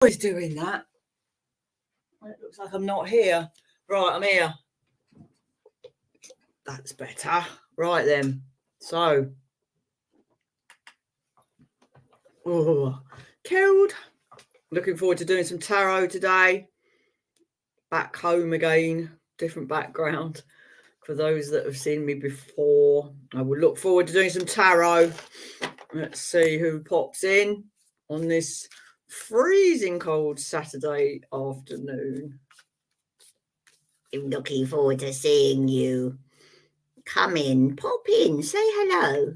Always doing that. It looks like I'm not here. Right, I'm here. That's better. Right then. So, killed. Looking forward to doing some tarot today. Back home again, different background. For those that have seen me before, I will look forward to doing some tarot. Let's see who pops in on this freezing cold Saturday afternoon. I'm looking forward to seeing you. Come in, pop in, say hello.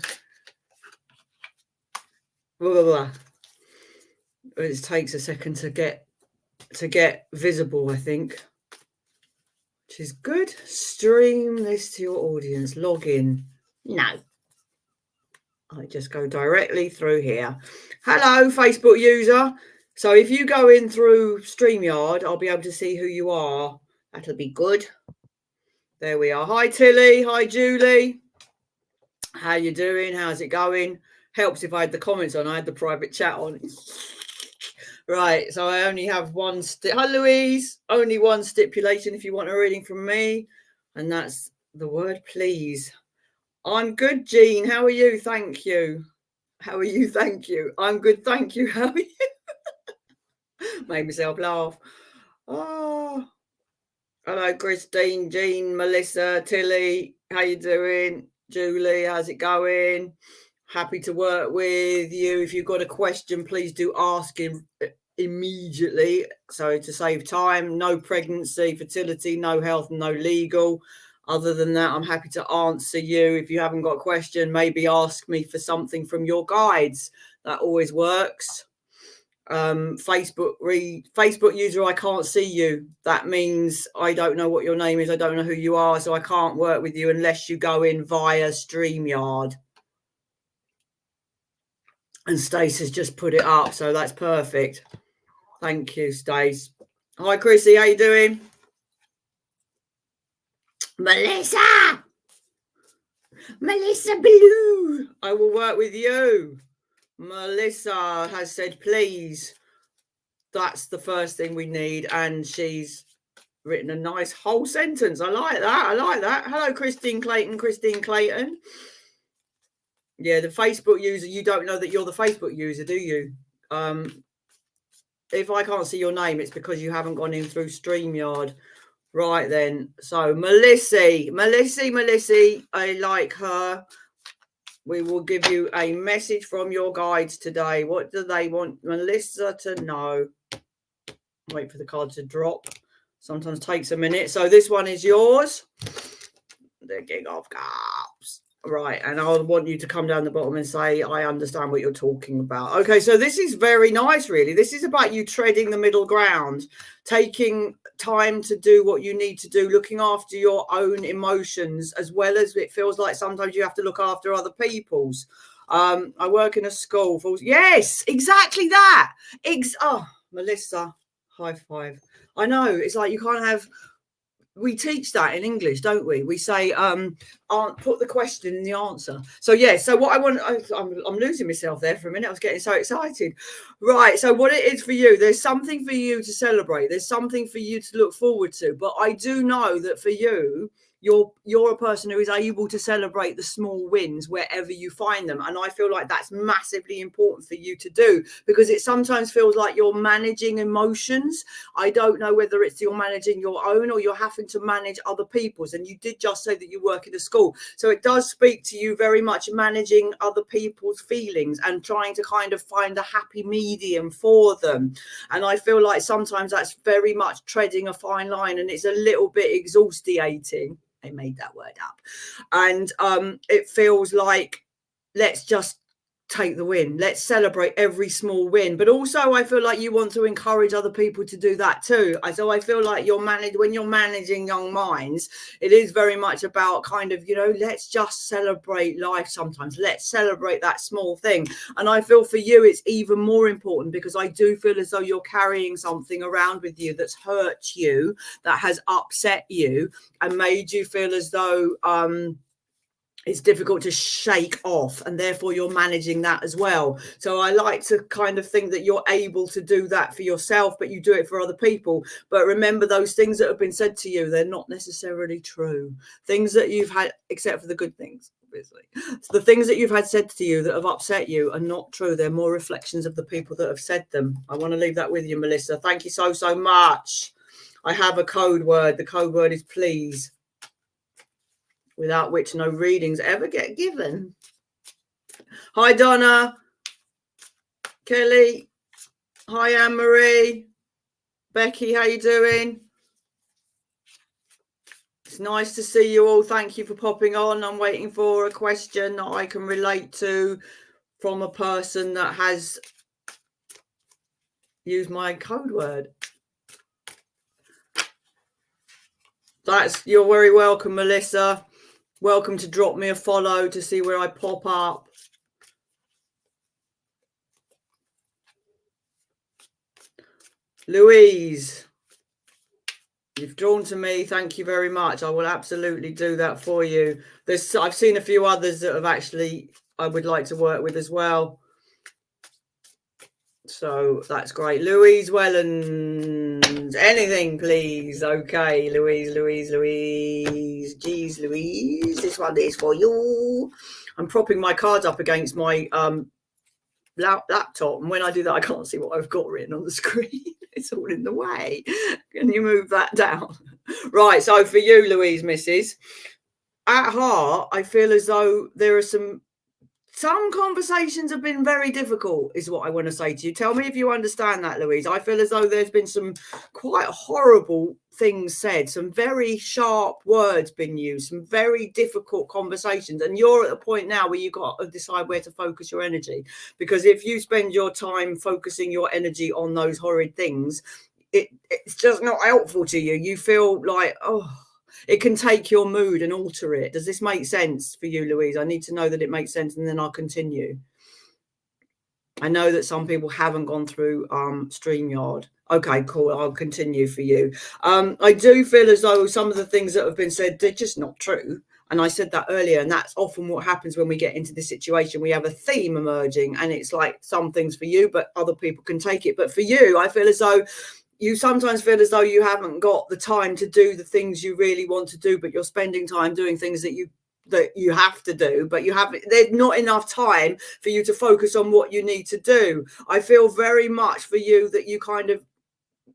It takes a second to get visible, I think. Which is good. Stream this to your audience. Log in. No. I just go directly through here. Hello, Facebook user. So if you go in through StreamYard, I'll be able to see who you are. That'll be good. There we are. Hi, Tilly. Hi, Julie. How you doing? How's it going? Helps if I had the comments on. I had the private chat on. Right, so I only have one. Hi, Louise. Only one stipulation if you want a reading from me, and that's the word please. I'm good, Jean. How are you? Thank you. How are you? Thank you. I'm good. Thank you. How are you? Made myself laugh. Oh, hello, Christine, Jean, Melissa, Tilly. How you doing? Julie, how's it going? Happy to work with you. If you've got a question, please do ask him immediately. So to save time, no pregnancy, fertility, no health, no legal. Other than that, I'm happy to answer you. If you haven't got a question, maybe ask me for something from your guides. That always works. Facebook user, I can't see you. That means I don't know what your name is. I don't know who you are. So I can't work with you unless you go in via StreamYard. And Stace has just put it up, so that's perfect. Thank you, Stace. Hi, Chrissy. How you doing? Melissa Blue. I will work with you. Melissa has said, please. That's the first thing we need. And she's written a nice whole sentence. I like that. Hello, Christine Clayton. Yeah, the Facebook user, you don't know that you're the Facebook user, do you? If I can't see your name, it's because you haven't gone in through StreamYard. Right then. So Melissa, I like her. We will give you a message from your guides today. What do they want Melissa to know? Wait for the card to drop. Sometimes takes a minute. So this one is yours. The King of Cups. Right, and I want you to come down the bottom and say, I understand what you're talking about. Okay, so this is very nice, really. This is about you treading the middle ground, taking time to do what you need to do, looking after your own emotions, as well as it feels like sometimes you have to look after other people's. I work in a school. Yes, exactly that. Melissa, high five. I know, it's like you can't have... We teach that in English, don't we? We say, put the question in the answer. So, yeah, so what I want, I'm losing myself there for a minute. I was getting so excited. Right, so what it is for you, there's something for you to celebrate. There's something for you to look forward to. But I do know that for you, you're a person who is able to celebrate the small wins wherever you find them. And I feel like that's massively important for you to do, because it sometimes feels like you're managing emotions. I don't know whether it's you're managing your own or you're having to manage other people's. And you did just say that you work in a school. So it does speak to you very much managing other people's feelings and trying to kind of find a happy medium for them. And I feel like sometimes that's very much treading a fine line, and it's a little bit exhausting. I made that word up. And it feels like, let's just take the win. Let's celebrate every small win. But also I feel like you want to encourage other people to do that too. So I feel like when you're managing young minds, it is very much about kind of, let's just celebrate life sometimes. Let's celebrate that small thing. And I feel for you, it's even more important, because I do feel as though you're carrying something around with you that's hurt you, that has upset you and made you feel as though, it's difficult to shake off, and therefore you're managing that as well. So I like to kind of think that you're able to do that for yourself, but you do it for other people. But remember, those things that have been said to you, they're not necessarily true. Things that you've had, except for the good things, obviously. So the things that you've had said to you that have upset you are not true. They're more reflections of the people that have said them. I want to leave that with you, Melissa. Thank you so, so much. I have a code word. The code word is please, without which no readings ever get given. Hi, Donna. Kelly. Hi, Anne-Marie. Becky, how you doing? It's nice to see you all. Thank you for popping on. I'm waiting for a question that I can relate to from a person that has used my code word. You're very welcome, Melissa. Welcome to drop me a follow to see where I pop up. Louise, you've drawn to me. Thank you very much. I will absolutely do that for you. I've seen a few others that have actually I would like to work with as well. So that's great. Louise Wellens, anything, please. Okay, Louise. Geez, Louise, this one is for you. I'm propping my cards up against my laptop, and when I do that, I can't see what I've got written on the screen. It's all in the way. Can you move that down? Right, so for you, Louise, Mrs. At heart, I feel as though there are some conversations have been very difficult, is what I want to say to you. Tell me if you understand that, Louise. I feel as though there's been some quite horrible things said, some very sharp words been used, some very difficult conversations. And you're at a point now where you've got to decide where to focus your energy. Because if you spend your time focusing your energy on those horrid things, it's just not helpful to you. You feel like, oh, it can take your mood and alter it. Does this make sense for you, Louise? I need to know that it makes sense, and then I'll continue. I know that some people haven't gone through StreamYard. Okay, cool. I'll continue for you. I do feel as though some of the things that have been said, they're just not true. And I said that earlier, and that's often what happens when we get into this situation. We have a theme emerging, and it's like some things for you, but other people can take it. But for you, I feel as though you sometimes feel as though you haven't got the time to do the things you really want to do, but you're spending time doing things that you have to do, but there's not enough time for you to focus on what you need to do. I feel very much for you that you kind of,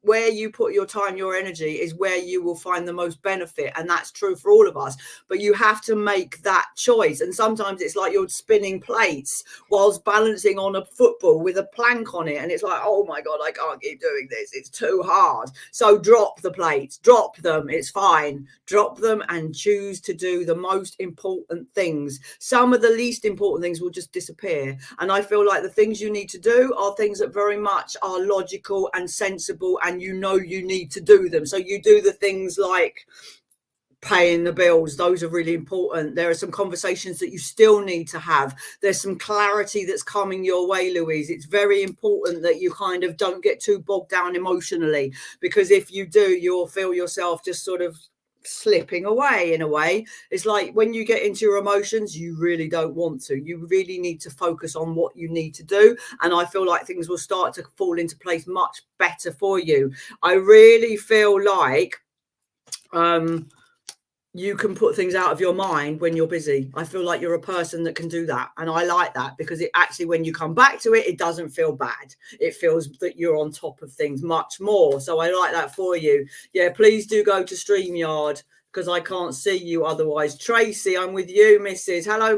where you put your time, your energy is where you will find the most benefit. And that's true for all of us, but you have to make that choice. And sometimes it's like you're spinning plates whilst balancing on a football with a plank on it. And it's like, oh my God, I can't keep doing this. It's too hard. So drop the plates, drop them. It's fine. Drop them and choose to do the most important things. Some of the least important things will just disappear. And I feel like the things you need to do are things that very much are logical and sensible, and you know you need to do them. So you do the things like paying the bills. Those are really important. There are some conversations that you still need to have. There's some clarity that's coming your way, Louise. It's very important that you kind of don't get too bogged down emotionally, because if you do, you'll feel yourself just sort of slipping away in a way. It's like when you get into your emotions, you really don't want to. You really need to focus on what you need to do. And I feel like things will start to fall into place much better for you. I really feel like you can put things out of your mind when you're busy. I feel like you're a person that can do that. And I like that, because it actually, when you come back to it, it doesn't feel bad. It feels that you're on top of things much more. So I like that for you. Yeah, please do go to StreamYard, because I can't see you otherwise. Tracy, I'm with you, Mrs. Hello,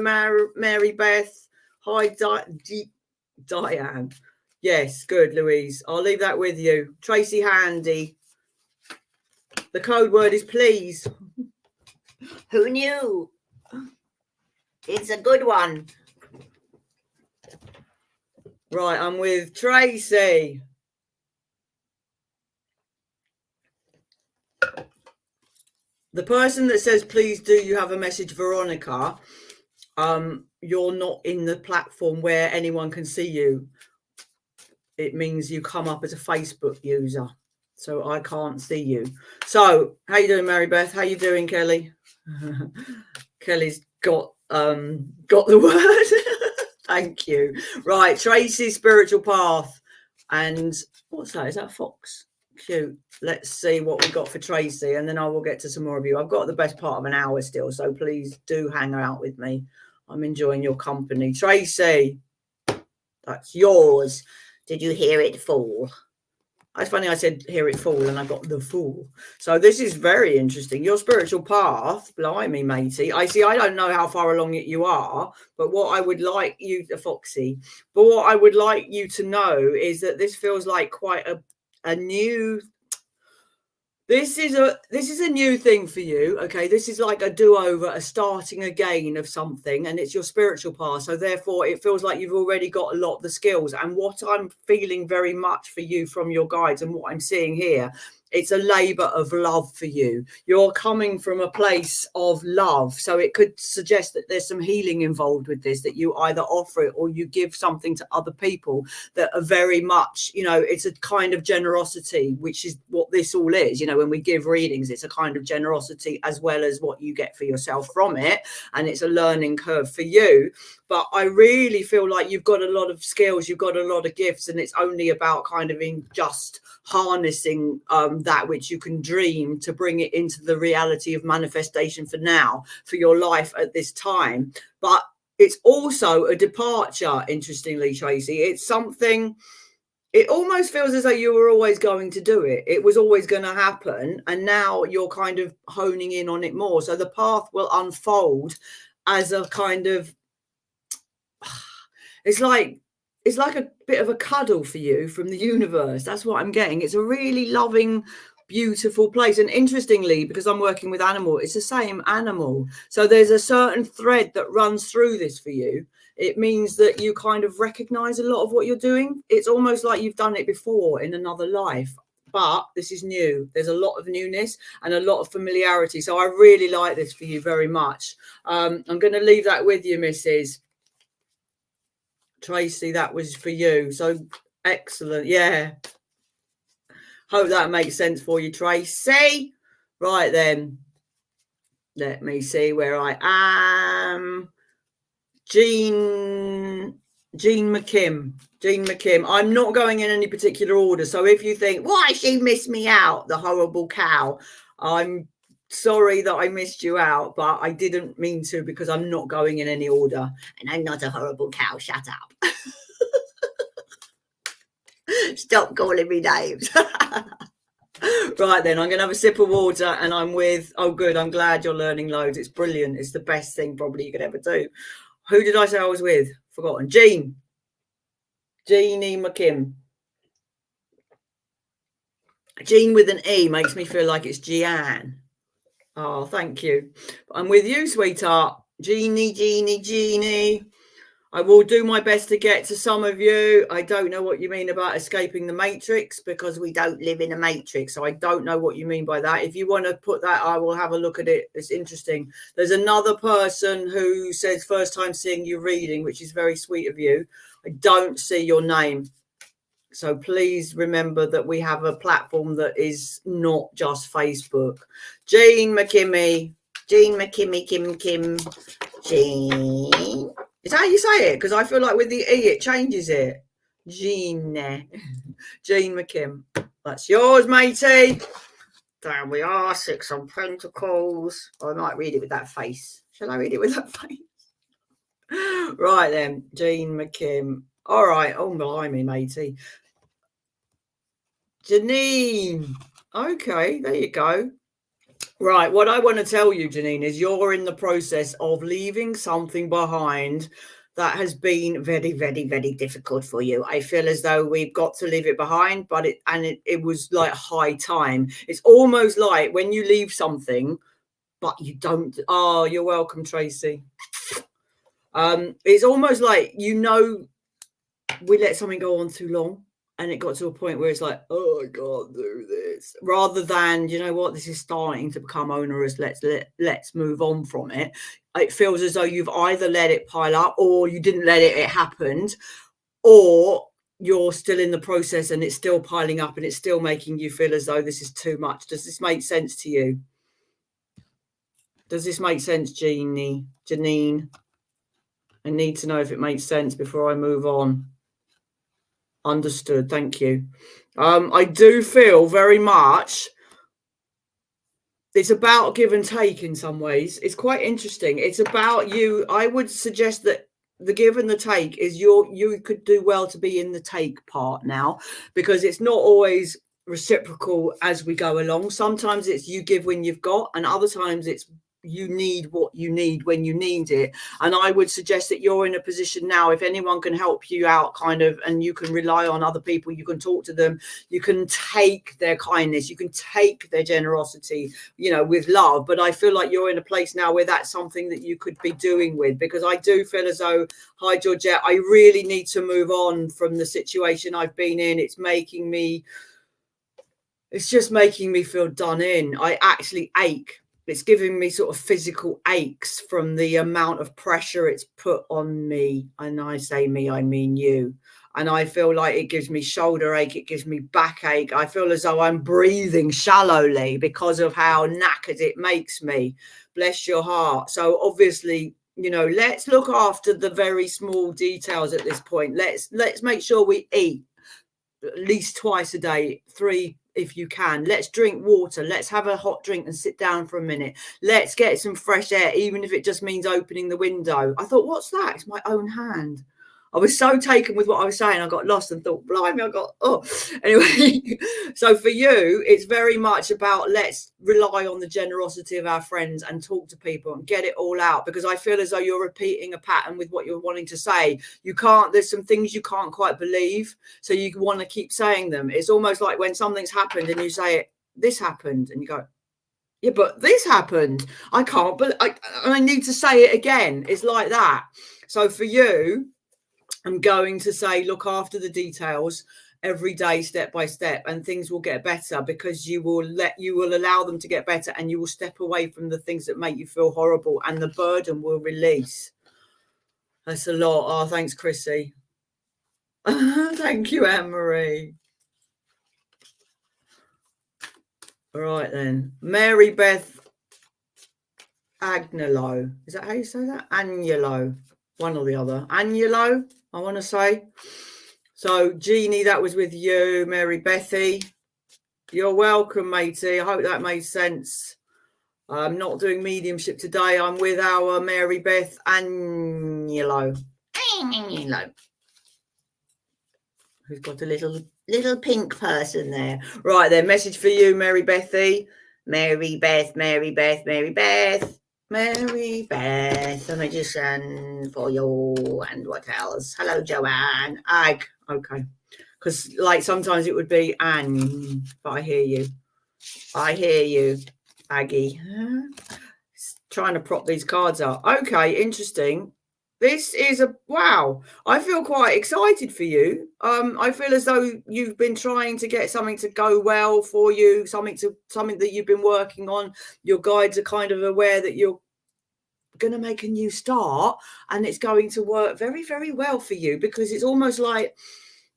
Mary Beth. Hi, Diane. Yes, good, Louise. I'll leave that with you. Tracy Handy. The code word is please. Who knew? It's a good one. Right, I'm with Tracy. The person that says, please do you have a message, Veronica, you're not in the platform where anyone can see you. It means you come up as a Facebook user, so I can't see you. So how you doing, Mary Beth? How you doing, Kelly? Kelly's got got the word. Thank you. Right, Tracy's spiritual path. And what's that? Is that a fox? Cute. Let's see what we got for Tracy, and then I will get to some more of you. I've got the best part of an hour still, so please do hang out with me. I'm enjoying your company. Tracy, that's yours. Did you hear it fall? It's funny I said hear it fall and I got the fool. So this is very interesting. Your spiritual path, blimey, matey. I don't know how far along you are, but what I would like you to, Foxy, but what I would like you to know is that this feels like quite a new, this is a new thing for you. Okay, this is like a do-over, a starting again of something, and it's your spiritual path. So therefore it feels like you've already got a lot of the skills. And what I'm feeling very much for you from your guides and what I'm seeing here, it's a labor of love for you. You're coming from a place of love. So it could suggest that there's some healing involved with this, that you either offer it or you give something to other people that are very much, you know, it's a kind of generosity, which is what this all is. You know, when we give readings, it's a kind of generosity as well as what you get for yourself from it. And it's a learning curve for you. But I really feel like you've got a lot of skills, you've got a lot of gifts, and it's only about kind of in just harnessing that which you can dream to bring it into the reality of manifestation for now, for your life at this time. But it's also a departure, interestingly, Tracy. It's something, it almost feels as though you were always going to do it. It was always going to happen. And now you're kind of honing in on it more. So the path will unfold as a kind of, it's like a bit of a cuddle for you from the universe. That's what I'm getting. It's a really loving, beautiful place. And interestingly, because I'm working with animal, it's the same animal. So there's a certain thread that runs through this for you. It means that you kind of recognize a lot of what you're doing. It's almost like you've done it before in another life. But this is new. There's a lot of newness and a lot of familiarity. So I really like this for you very much. I'm going to leave that with you, Mrs. Tracy, that was for you. So excellent. Yeah. Hope that makes sense for you, Tracy. Right then. Let me see where I am. Jean McKim. Jean McKim. I'm not going in any particular order. So if you think, why she missed me out, the horrible cow, I'm sorry that I missed you out, but I didn't mean to, because I'm not going in any order. And I'm not a horrible cow. Shut up. Stop calling me names. Right then, I'm going to have a sip of water, and I'm with, oh good, I'm glad you're learning loads. It's brilliant. It's the best thing probably you could ever do. Who did I say I was with? Forgotten. Jeannie McKim. Jean with an E makes me feel like it's Jeanne. Oh, thank you. I'm with you, sweetheart. Jeannie. I will do my best to get to some of you. I don't know what you mean about escaping the matrix, because we don't live in a matrix. So I don't know what you mean by that. If you want to put that, I will have a look at it. It's interesting. There's another person who says first time seeing you reading, which is very sweet of you. I don't see your name. So please remember that we have a platform that is not just Facebook. Jean McKimmy, Kim. Jean. Is that how you say it? Because I feel like with the E, it changes it. Jean McKim. That's yours, matey. There we are. 6 on Pentacles. I might read it with that face. Shall I read it with that face? Right then. Jean McKim. All right. Oh, blimey, matey. Janine. Okay, there you go. Right, what I want to tell you, Janine, is you're in the process of leaving something behind that has been very, very, very difficult for you. I feel as though we've got to leave it behind, but it was like high time. It's almost like when you leave something, but you don't. Oh, you're welcome, Tracy. It's almost like, you know, we let something go on too long. And it got to a point where it's like, oh, I can't do this. Rather than, you know what, this is starting to become onerous. Let's move on from it. It feels as though you've either let it pile up, or you didn't let it happened, or you're still in the process and it's still piling up and it's still making you feel as though this is too much. Does this make sense to you? Does this make sense, Janine? I need to know if it makes sense before I move on. Understood. Thank you. I do feel very much it's about give and take in some ways. It's quite interesting. It's about you. I would suggest that the give and the take is you could do well to be in the take part now, because it's not always reciprocal as we go along. Sometimes it's you give when you've got, and other times it's you need what you need when you need it. And I would suggest that you're in a position now, if anyone can help you out kind of, and you can rely on other people, you can talk to them, you can take their kindness, you can take their generosity, you know, with love. But I feel like you're in a place now where that's something that you could be doing with, because I do feel as though, hi Georgette, I really need to move on from the situation I've been in. It's just making me feel done in. I actually ache. It's giving me sort of physical aches from the amount of pressure it's put on me. And I say me, I mean you. And I feel like it gives me shoulder ache. It gives me backache. I feel as though I'm breathing shallowly because of how knackered it makes me. Bless your heart. So obviously, you know, let's look after the very small details at this point. Let's make sure we eat at least twice a day, 3 if you can. Let's drink water. Let's have a hot drink and sit down for a minute. Let's get some fresh air, even if it just means opening the window. I thought, what's that? It's my own hand. I was so taken with what I was saying, I got lost and thought, blimey, anyway. So for you, it's very much about let's rely on the generosity of our friends and talk to people and get it all out, because I feel as though you're repeating a pattern with what you're wanting to say. There's some things you can't quite believe, so you want to keep saying them. It's almost like when something's happened and you say this happened, and you go, yeah, but this happened. I can't, but I need to say it again. It's like that. So for you, I'm going to say, look after the details every day, step by step, and things will get better, because you will allow them to get better, and you will step away from the things that make you feel horrible, and the burden will release. That's a lot. Oh, thanks, Chrissy. Thank you, Anne-Marie. All right, then. Mary Beth Agnolo. Is that how you say that? Agnulo. One or the other. Agnulo, I want to say. So, Jeannie, that was with you. Mary Bethy, you're welcome, matey. I hope that made sense. I'm not doing mediumship today. I'm with our Mary Beth Agnulo. Who's got a little pink person there. Right then, message for you, Mary Bethy. Mary Beth, Mary Beth, Mary Beth. Mary Beth, a magician for you. And what else? Hello, Joanne. Ag. Okay. Because like sometimes it would be Anne, but I hear you. I hear you, Aggie. Trying to prop these cards up. Okay, interesting. This is wow. I feel quite excited for you. I feel as though you've been trying to get something to go well for you, something that you've been working on. Your guides are kind of aware that you're going to make a new start, and it's going to work very, very well for you, because it's almost like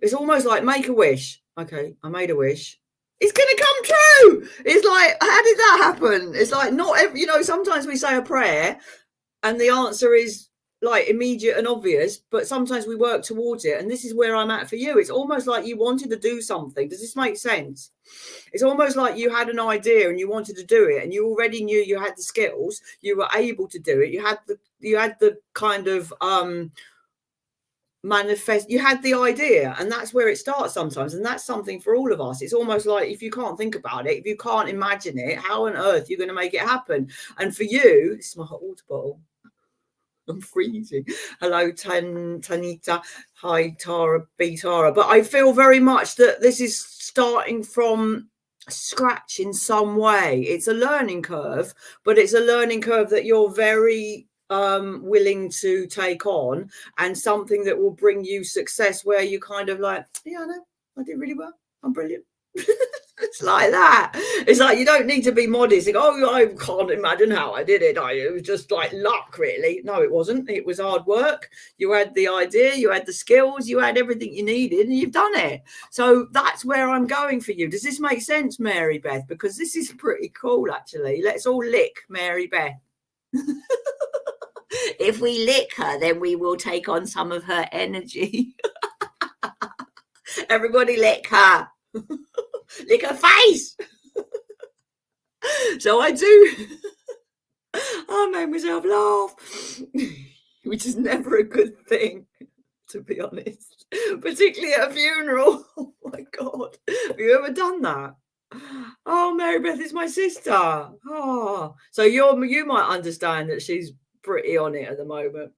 make a wish. Okay, I made a wish. It's going to come true. It's like, how did that happen? It's like not every, sometimes we say a prayer and the answer is like immediate and obvious, but sometimes we work towards it. And this is where I'm at for you. It's almost like you wanted to do something. Does this make sense? It's almost like you had an idea and you wanted to do it, and you already knew you had the skills. You were able to do it. You had the kind of manifest. You had the idea, and that's where it starts sometimes. And that's something for all of us. It's almost like if you can't think about it, if you can't imagine it, how on earth are you going to make it happen? And for you, this is my hot water bottle. I'm freezing. Hello, Tanita. Hi, Tara, B. Tara. But I feel very much that this is starting from scratch in some way. It's a learning curve, but it's a learning curve that you're very willing to take on, and something that will bring you success, where you kind of like, yeah, I know, I did really well. I'm brilliant. It's like that. It's like you don't need to be modest. Like, oh, I can't imagine how I did it. It was just like luck, really. No, it wasn't. It was hard work. You had the idea, you had the skills, you had everything you needed, and you've done it. So that's where I'm going for you. Does this make sense, Mary Beth? Because this is pretty cool, actually. Let's all lick Mary Beth. If we lick her, then we will take on some of her energy. Everybody lick her. Lick her face. So I do. I made myself laugh, which is never a good thing, to be honest, particularly at a funeral. Oh my God. Have you ever done that? Oh, Mary Beth is my sister. Oh, so you might understand that she's pretty on it at the moment,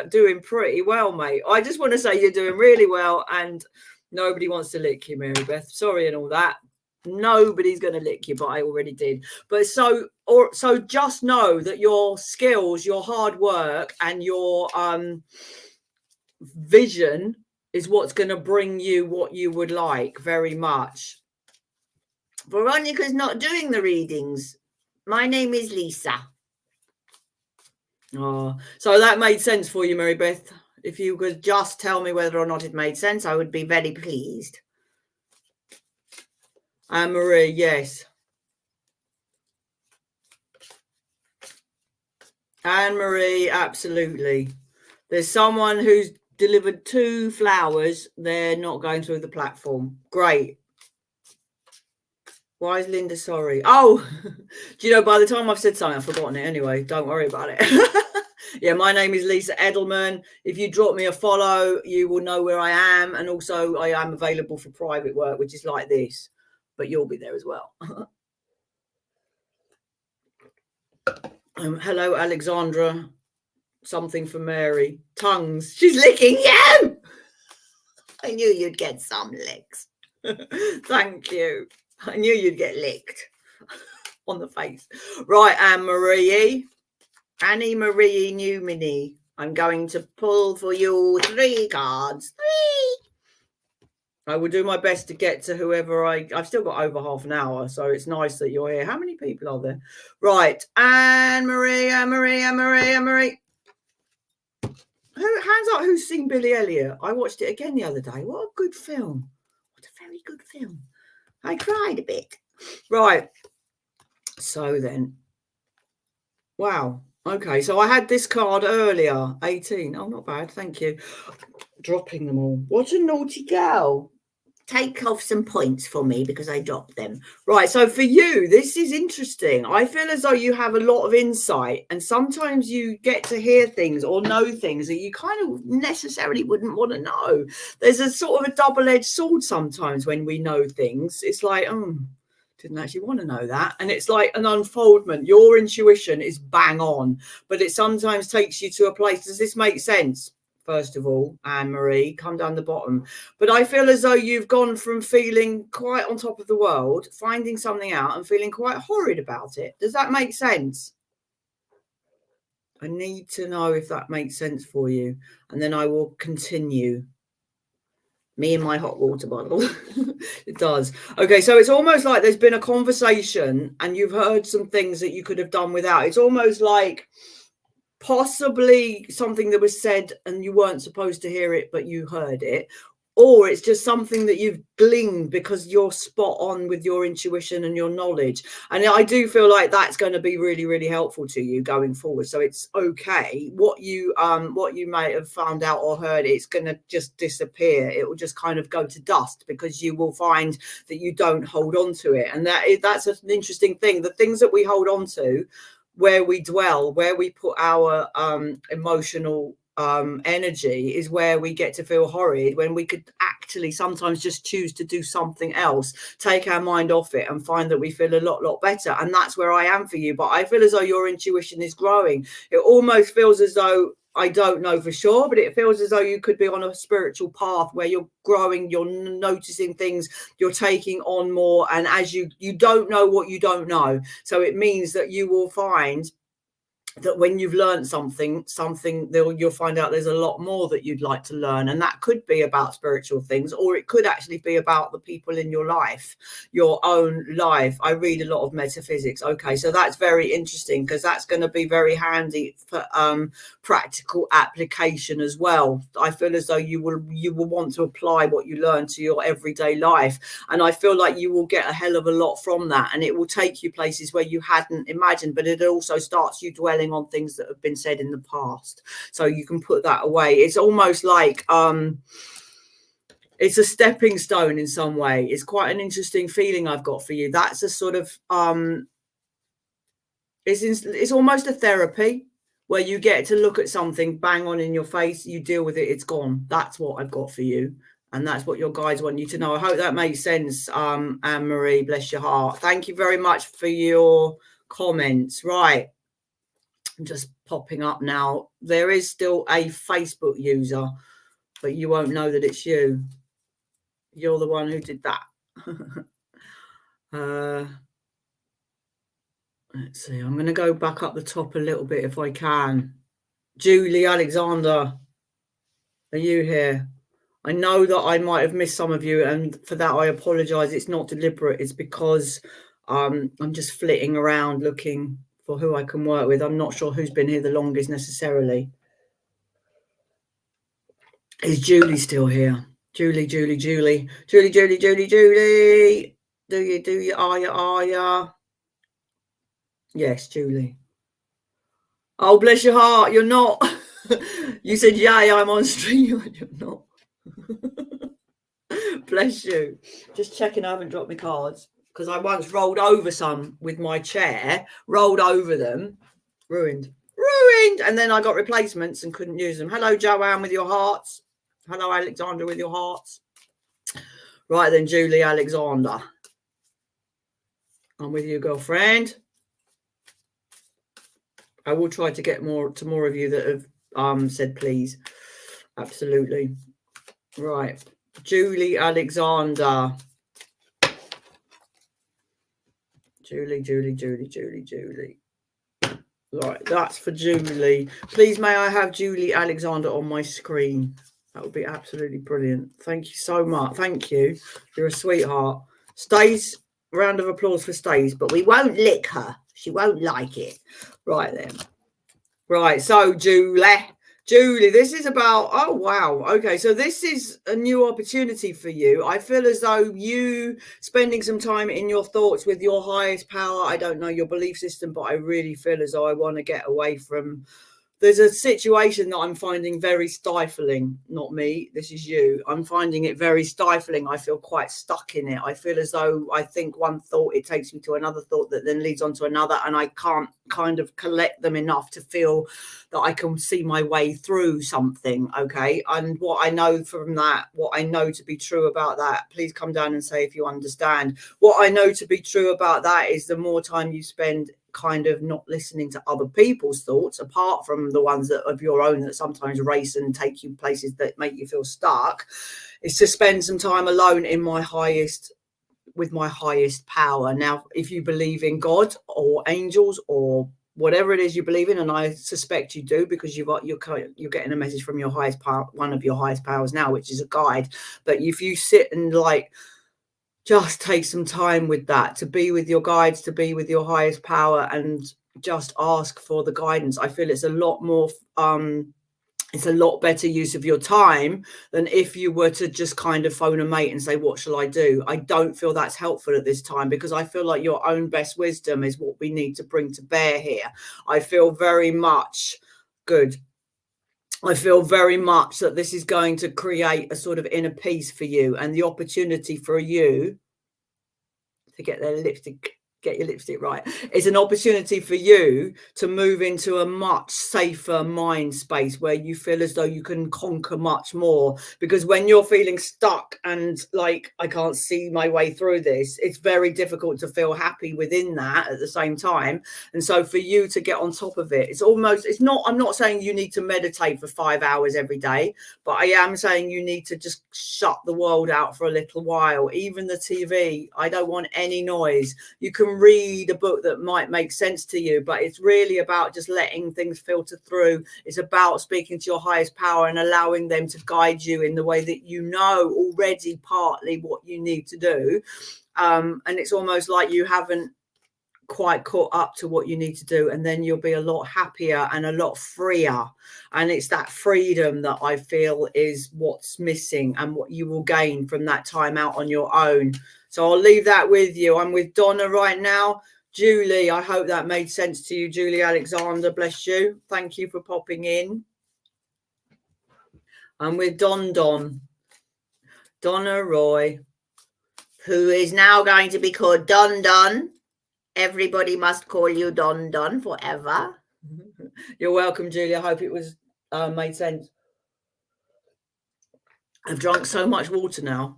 doing pretty well, mate. I just want to say you're doing really well, and nobody wants to lick you, Mary Beth. Sorry and all that. Nobody's going to lick you, but I already did. But so just know that your skills, your hard work, and your vision is what's going to bring you what you would like very much. Veronica's not doing the readings. My name is Lisa. Oh, so that made sense for you, Mary Beth. If you could just tell me whether or not it made sense, I would be very pleased. Anne Marie, yes. Anne Marie, absolutely. There's someone who's delivered 2 flowers. They're not going through the platform. Great. Why is Linda sorry? Oh, do you know, by the time I've said something, I've forgotten it anyway. Don't worry about it. Yeah, my name is Lisa Edelman. If you drop me a follow, you will know where I am. And also I am available for private work, which is like this. But you'll be there as well. Hello, Alexandra. Something for Mary. Tongues. She's licking you. I knew you'd get some licks. Thank you. I knew you'd get licked on the face. Right, Anne-Marie. Annie Marie Newmini. I'm going to pull for you 3 cards. 3. I will do my best to get to whoever I've still got over half an hour, so it's nice that you're here. How many people are there? Right, Anne-Marie. Hands up who's seen Billy Elliot. I watched it again the other day. What a good film. What a very good film. I cried a bit. Right. So then. Wow. Okay, so I had this card earlier. 18. Oh, not bad. Thank you. Dropping them all. What a naughty girl. Take off some points for me because I dropped them. Right, so for you, this is interesting. I feel as though you have a lot of insight, and sometimes you get to hear things or know things that you kind of necessarily wouldn't want to know. There's a sort of a double-edged sword sometimes when we know things. It's like, didn't actually want to know that. And it's like an unfoldment. Your intuition is bang on, but it sometimes takes you to a place. Does this make sense? First of all, Anne-Marie, come down the bottom. But I feel as though you've gone from feeling quite on top of the world, finding something out and feeling quite horrid about it. Does that make sense? I need to know if that makes sense for you. And then I will continue. Me and my hot water bottle. It does. Okay, so it's almost like there's been a conversation and you've heard some things that you could have done without. It's almost like possibly something that was said and you weren't supposed to hear it, but you heard it. Or it's just something that you've gleaned because you're spot on with your intuition and your knowledge. And I do feel like that's going to be really, really helpful to you going forward. So it's okay. What you may have found out or heard, it's going to just disappear. It will just kind of go to dust because you will find that you don't hold on to it. And that's an interesting thing. The things that we hold on to, where we dwell, where we put our emotional energy is where we get to feel horrid, when we could actually sometimes just choose to do something else, take our mind off it and find that we feel a lot better. And that's where I am for you. But I feel as though your intuition is growing. It almost feels as though, I don't know for sure, but it feels as though you could be on a spiritual path where you're growing, you're noticing things, you're taking on more. And as you don't know what you don't know. So it means that you will find that when you've learned something you'll find out there's a lot more that you'd like to learn, and that could be about spiritual things, or it could actually be about the people in your life, your own life. I read a lot of metaphysics. Okay, so that's very interesting because that's going to be very handy for practical application as well. I feel as though you will want to apply what you learn to your everyday life, and I feel like you will get a hell of a lot from that, and it will take you places where you hadn't imagined. But it also starts you dwelling dwelling on things that have been said in the past. So you can put that away. It's almost like it's a stepping stone in some way. It's quite an interesting feeling I've got for you. That's a sort of it's almost a therapy where you get to look at something bang on in your face, you deal with it, it's gone. That's what I've got for you. And that's what your guides want you to know. I hope that makes sense, Anne-Marie, bless your heart. Thank you very much for your comments. Right. I'm just popping up now. There is still a Facebook user, but you won't know that it's you. You're the one who did that. Let's see. I'm going to go back up the top a little bit if I can. Julie Alexander, are you here? I know that I might have missed some of you, and for that I apologise. It's not deliberate. It's because I'm just flitting around looking for who I can work with. I'm not sure who's been here the longest necessarily. Is Julie still here? Julie. Do you, are you? Yes, Julie. Oh, bless your heart. You're not. You said, yay, I'm on stream. You're not. Bless you. Just checking I haven't dropped my cards, because I once rolled over some with my chair, rolled over them, ruined, and then I got replacements and couldn't use them. Hello, Joanne, with your hearts. Hello, Alexander, with your hearts. Right then, Julie Alexander, I'm with you, girlfriend. I will try to get more of you that have said please. Absolutely. Right. Julie Alexander. Julie. Right, that's for Julie. Please, may I have Julie Alexander on my screen? That would be absolutely brilliant. Thank you so much. Thank you. You're a sweetheart. Stays, round of applause for Stays, but we won't lick her. She won't like it. Right then. Right, so Julie, this is about, oh, wow. Okay, so this is a new opportunity for you. I feel as though you spending some time in your thoughts with your highest power. I don't know your belief system, but I really feel as though I want to get away from. There's a situation that I'm finding very stifling. Not me, this is you. I'm finding it very stifling. I feel quite stuck in it. I feel as though I think one thought, it takes me to another thought that then leads on to another, and I can't kind of collect them enough to feel that I can see my way through something. Okay. And what I know from that, what I know to be true about that, please come down and say if you understand. What I know to be true about that is the more time you spend kind of not listening to other people's thoughts, apart from the ones that of your own that sometimes race and take you places that make you feel stuck, is to spend some time alone in with my highest power. Now, if you believe in God or angels or whatever it is you believe in, and I suspect you do, because you're getting a message from your highest power, one of your highest powers now, which is a guide. But if you sit and just take some time with that, to be with your guides, to be with your highest power, and just ask for the guidance. I feel it's a lot more, it's a lot better use of your time than if you were to just kind of phone a mate and say, what shall I do? I don't feel that's helpful at this time, because I feel like your own best wisdom is what we need to bring to bear here. I feel very much good. I feel very much that this is going to create a sort of inner peace for you, and the opportunity for you to get your lipstick right. It's an opportunity for you to move into a much safer mind space where you feel as though you can conquer much more. Because when you're feeling stuck and like, I can't see my way through this, it's very difficult to feel happy within that at the same time. And so for you to get on top of it, I'm not saying you need to meditate for 5 hours every day, but I am saying you need to just shut the world out for a little while. Even the TV, I don't want any noise. You can read a book that might make sense to you, but it's really about just letting things filter through. It's about speaking to your highest power and allowing them to guide you in the way that you know already partly what you need to do. And it's almost like you haven't quite caught up to what you need to do, and then you'll be a lot happier and a lot freer. And it's that freedom that I feel is what's missing and what you will gain from that time out on your own. So I'll leave that with you. I'm with Donna right now. Julie, I hope that made sense to you, Julie Alexander. Bless you. Thank you for popping in. And with Donna Roy, who is now going to be called Don. Everybody must call you Don forever. You're welcome, Julie. I hope it was made sense. I've drunk so much water now.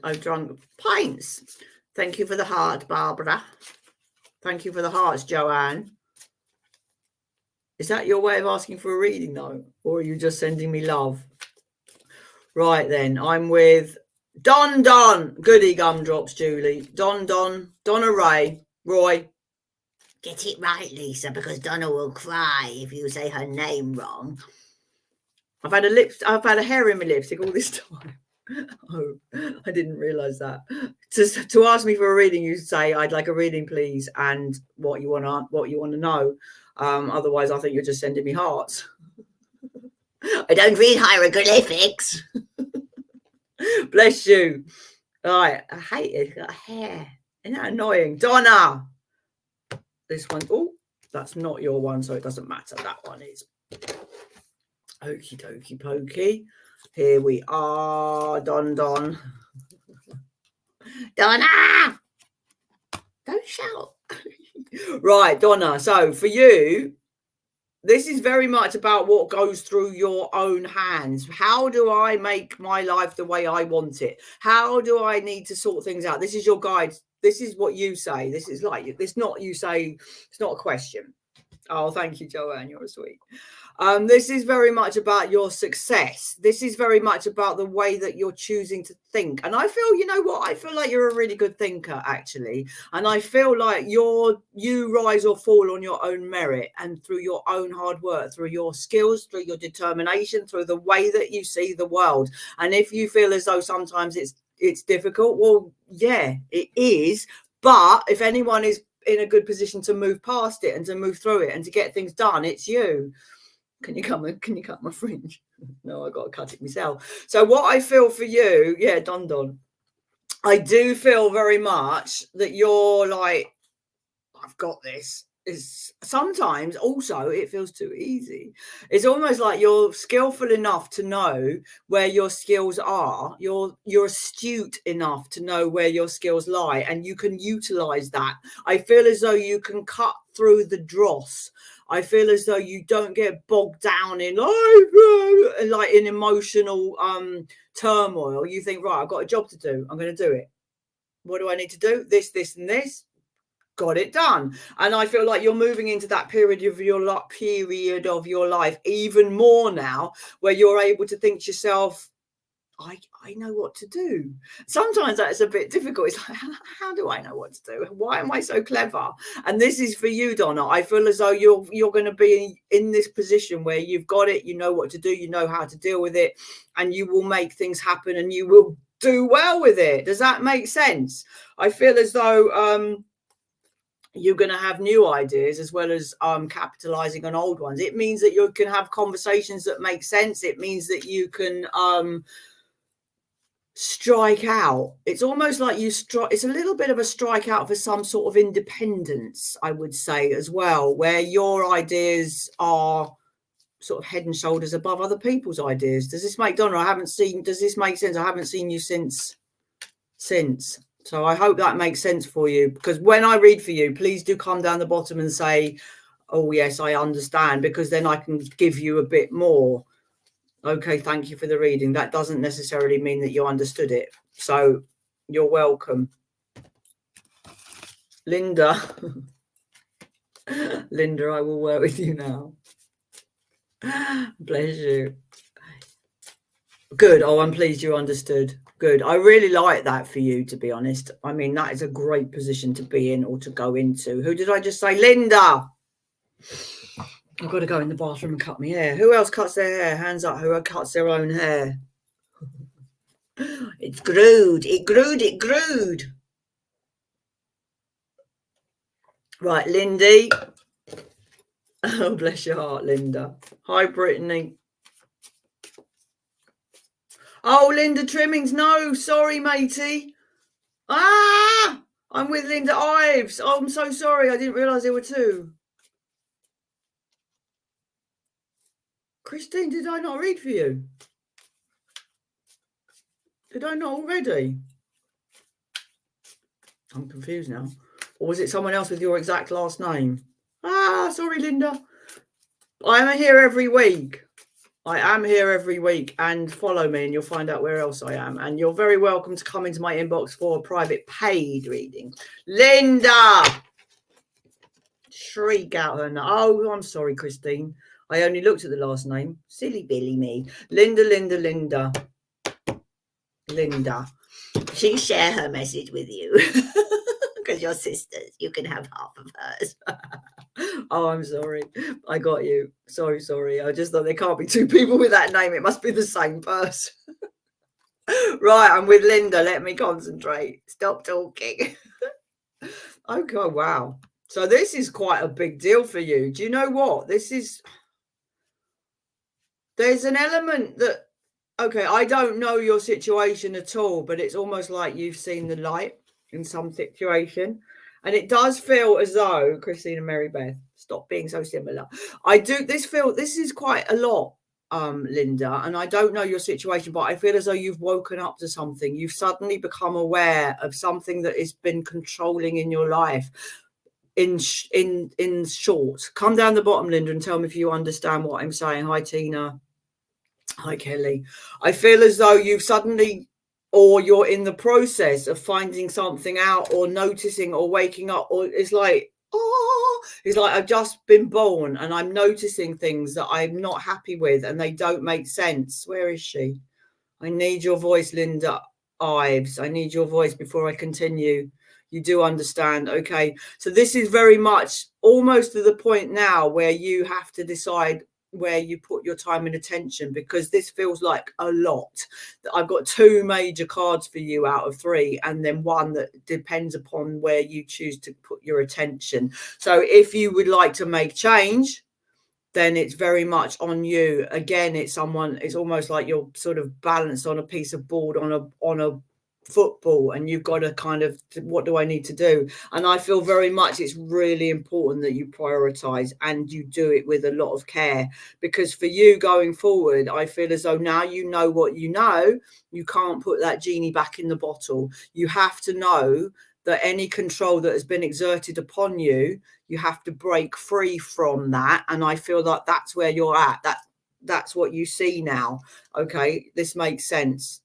I've drunk pints. Thank you for the heart, Barbara. Thank you for the hearts, Joanne. Is that your way of asking for a reading, though? Or are you just sending me love? Right, then. I'm with Don. Goody gumdrops, Julie. Donna Roy. Get it right, Lisa, because Donna will cry if you say her name wrong. I've had a hair in my lipstick all this time. Oh, I didn't realise that. To ask me for a reading, you say, "I'd like a reading, please," and what you want to know. Otherwise, I think you're just sending me hearts. I don't read hieroglyphics. Bless you. Right, I hate it. It's got hair. Isn't that annoying? Donna. This one. Oh, that's not your one, so it doesn't matter. That one is. Okie dokie pokey. Here we are, Don. Donna! Don't shout. Right, Donna. So for you, this is very much about what goes through your own hands. How do I make my life the way I want it? How do I need to sort things out? This is your guide. This is what you say. This is like, it's not you say, it's not a question. Oh, thank you, Joanne. You're sweet. This is very much about your success. This is very much about the way that you're choosing to think. And I feel, you know what? I feel like you're a really good thinker, actually. And I feel like you rise or fall on your own merit and through your own hard work, through your skills, through your determination, through the way that you see the world. And if you feel as though sometimes it's difficult, well, yeah, it is. But if anyone is in a good position to move past it and to move through it and to get things done, it's you. Can you cut my fringe? No, I got to cut it myself. So what I feel for you, yeah, Don, I do feel very much that you're like, I've got this. Is sometimes also it feels too easy. It's almost like you're skillful enough to know where your skills are. You're astute enough to know where your skills lie, and you can utilize that. I feel as though you can cut through the dross. I feel as though you don't get bogged down in like in emotional turmoil. You think, right, I've got a job to do. I'm going to do it. What do I need to do? This, and this. Got it done. And I feel like you're moving into that period of your life even more now, where you're able to think to yourself, I know what to do. Sometimes that's a bit difficult. It's like, how do I know what to do? Why am I so clever? And this is for you, Donna. I feel as though you're going to be in this position where you've got it, you know what to do, you know how to deal with it, and you will make things happen and you will do well with it. Does that make sense? I feel as though you're going to have new ideas as well as capitalizing on old ones. It means that you can have conversations that make sense. It means that you can strike out. It's almost like it's a little bit of a strike out for some sort of independence, I would say, as well, where your ideas are sort of head and shoulders above other people's ideas. Does this make does this make sense? I haven't seen you since. So I hope that makes sense for you, because when I read for you, please do come down the bottom and say, oh, yes, I understand, because then I can give you a bit more. Okay, thank you for the reading. That doesn't necessarily mean that you understood it. So you're welcome. Linda. Linda, I will work with you now. Bless you. Good. Oh, I'm pleased you understood. Good. I really like that for you, to be honest. I mean, that is a great position to be in or to go into. Who did I just say? Linda. I've got to go in the bathroom and cut my hair. Who else cuts their hair? Hands up. Who cuts their own hair? It's grewed. It grewed. Right, Lindy. Oh, bless your heart, Linda. Hi, Brittany. Oh, Linda Trimmings. No, sorry, matey. Ah, I'm with Linda Ives. Oh, I'm so sorry. I didn't realise there were two. Christine, did I not read for you? Did I not already? I'm confused now. Or was it someone else with your exact last name? Ah, sorry, Linda. I am here every week. I am here every week, and follow me and you'll find out where else I am. And you're very welcome to come into my inbox for a private paid reading. Linda! Shriek out her name. Oh, I'm sorry, Christine. I only looked at the last name. Silly Billy me. Linda, Linda, Linda. Linda. She share her message with you. Because you're sisters. You can have half of hers. Oh, I'm sorry. I got you. Sorry. I just thought there can't be two people with that name. It must be the same person. Right, I'm with Linda. Let me concentrate. Stop talking. Okay, wow. So this is quite a big deal for you. Do you know what? There's an element that, okay, I don't know your situation at all, but it's almost like you've seen the light in some situation. And it does feel as though, Christina Mary Beth, stop being so similar. This is quite a lot, Linda, and I don't know your situation, but I feel as though you've woken up to something. You've suddenly become aware of something that has been controlling in your life. In short, come down the bottom, Linda, and tell me if you understand what I'm saying. Hi, Tina. Hi, Kelly. I feel as though you've suddenly, or you're in the process of finding something out or noticing or waking up, or it's like, oh, it's like I've just been born and I'm noticing things that I'm not happy with and they don't make sense. Where is she? I need your voice, Linda Ives. I need your voice before I continue. You do understand. Okay. So this is very much almost to the point now where you have to decide where you put your time and attention, because this feels like a lot. I've got two major cards for you out of three, and then one that depends upon where you choose to put your attention. So if you would like to make change, then it's very much on you. Again, it's almost like you're sort of balanced on a piece of board on a football, and you've got to kind of, what do I need to do? And I feel very much it's really important that you prioritize and you do it with a lot of care, because for you going forward, I feel as though now you know what you know. You can't put that genie back in the bottle. You have to know that any control that has been exerted upon you, you have to break free from that. And I feel like that's where you're at. That's what you see now. Okay, this makes sense.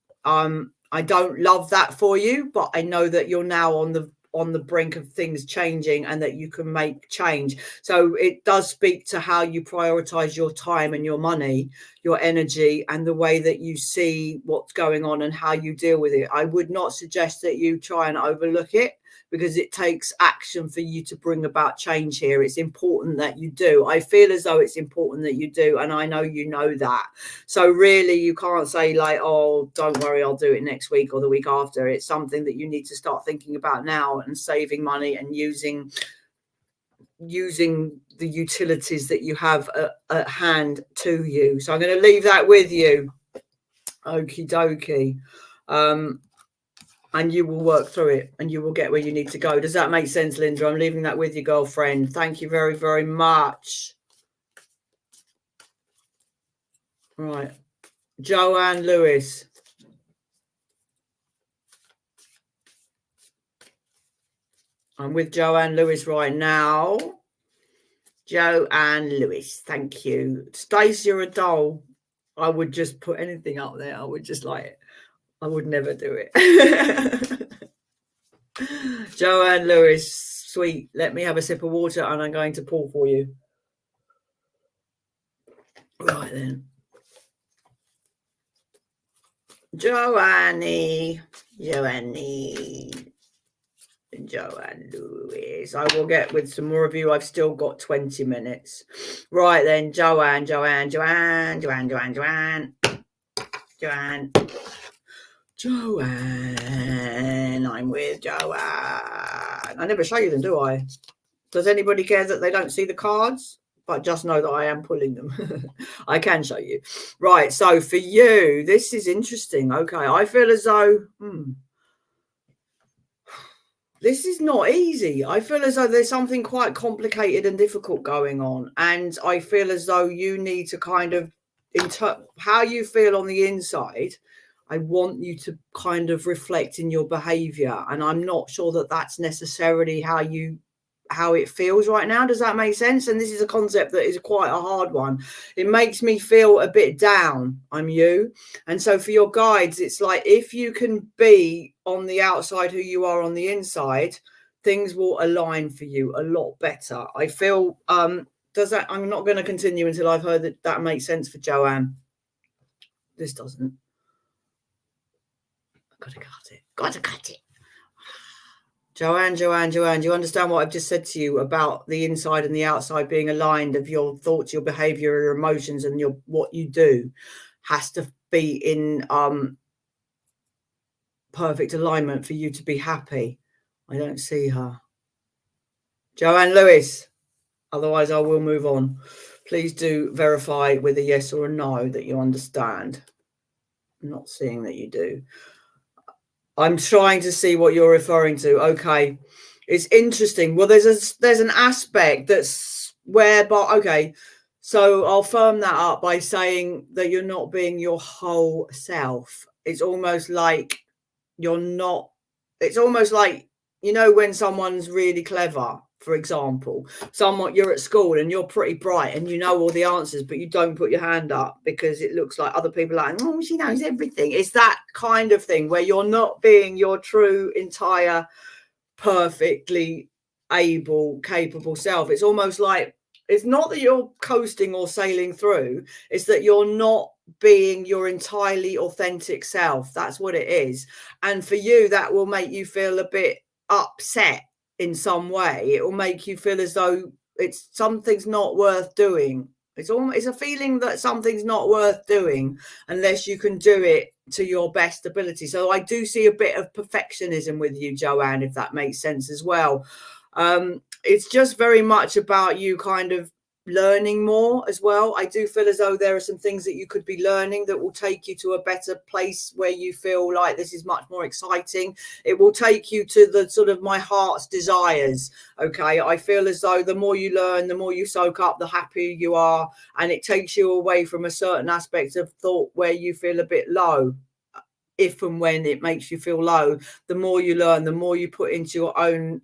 I don't love that for you, but I know that you're now on the brink of things changing and that you can make change. So it does speak to how you prioritize your time and your money, your energy, and the way that you see what's going on and how you deal with it. I would not suggest that you try and overlook it, because it takes action for you to bring about change here. It's important that you do. I feel as though it's important that you do, and I know you know that. So really, you can't say like, oh, don't worry, I'll do it next week or the week after. It's something that you need to start thinking about now, and saving money and using the utilities that you have at hand to you. So I'm going to leave that with you. Okie dokie. And you will work through it and you will get where you need to go. Does that make sense, Linda? I'm leaving that with you, girlfriend. Thank you very, very much. Right. Joanne Lewis. I'm with Joanne Lewis right now. Joanne Lewis, thank you. Stacey, you're a doll. I would just put anything up there. I would just like it. I would never do it. Joanne Lewis, sweet. Let me have a sip of water and I'm going to pour for you. Right then. Joanne Lewis. I will get with some more of you. I've still got 20 minutes. Right then, Joanne. I'm with Joanne. I never show you them, do I? Does anybody care that they don't see the cards? But just know that I am pulling them. I can show you. Right, so for you, this is interesting. Okay, I feel as though this is not easy. I feel as though there's something quite complicated and difficult going on. And I feel as though you need to kind of, how you feel on the inside, I want you to kind of reflect in your behavior. And I'm not sure that that's necessarily how it feels right now. Does that make sense? And this is a concept that is quite a hard one. It makes me feel a bit down. I'm you. And so for your guides, it's like, if you can be on the outside who you are on the inside, things will align for you a lot better. I feel, does that, I'm not going to continue until I've heard that makes sense for Joanne. This doesn't. I've got to cut it. Got to cut it. Joanne, do you understand what I've just said to you about the inside and the outside being aligned of your thoughts, your behavior, your emotions, and what you do has to be in perfect alignment for you to be happy. I don't see her. Joanne Lewis. Otherwise, I will move on. Please do verify with a yes or a no that you understand. I'm not seeing that you do. I'm trying to see what you're referring to. Okay. It's interesting. Well, there's an aspect that's whereby, okay, so I'll firm that up by saying that you're not being your whole self. It's almost like you're not, it's almost like, you know, when someone's really clever, for example, you're at school and you're pretty bright and you know all the answers, but you don't put your hand up because it looks like other people are like, oh, she knows everything. It's that kind of thing where you're not being your true, entire, perfectly able, capable self. It's almost like, it's not that you're coasting or sailing through, it's that you're not being your entirely authentic self. That's what it is. And for you, that will make you feel a bit upset in some way. It will make you feel as though something's not worth doing. It's a feeling that something's not worth doing unless you can do it to your best ability. So I do see a bit of perfectionism with you, Joanne, if that makes sense as well. It's just very much about you kind of learning more as well. I do feel as though there are some things that you could be learning that will take you to a better place where you feel like this is much more exciting. It will take you to the sort of my heart's desires. Okay. I feel as though the more you learn, the more you soak up, the happier you are. And it takes you away from a certain aspect of thought where you feel a bit low. If and when it makes you feel low, the more you learn, the more you put into your own,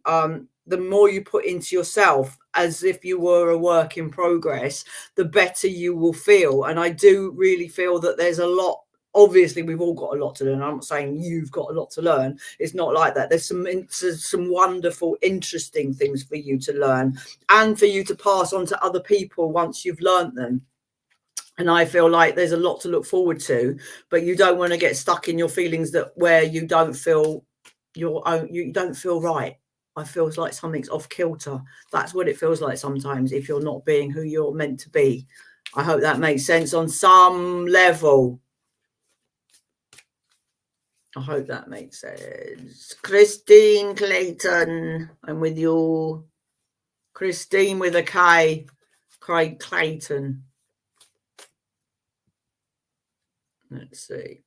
the more you put into yourself as if you were a work in progress, the better you will feel. And I do really feel that there's a lot. Obviously, we've all got a lot to learn. I'm not saying you've got a lot to learn. It's not like that. There's some wonderful, interesting things for you to learn and for you to pass on to other people once you've learned them. And I feel like there's a lot to look forward to, but you don't want to get stuck in your feelings where you don't feel your own, you don't feel right. I feel like something's off kilter. That's what it feels like sometimes if you're not being who you're meant to be. I hope that makes sense on some level. I hope that makes sense. Christine Clayton, I'm with you. Christine with a K. Craig Clayton. Let's see.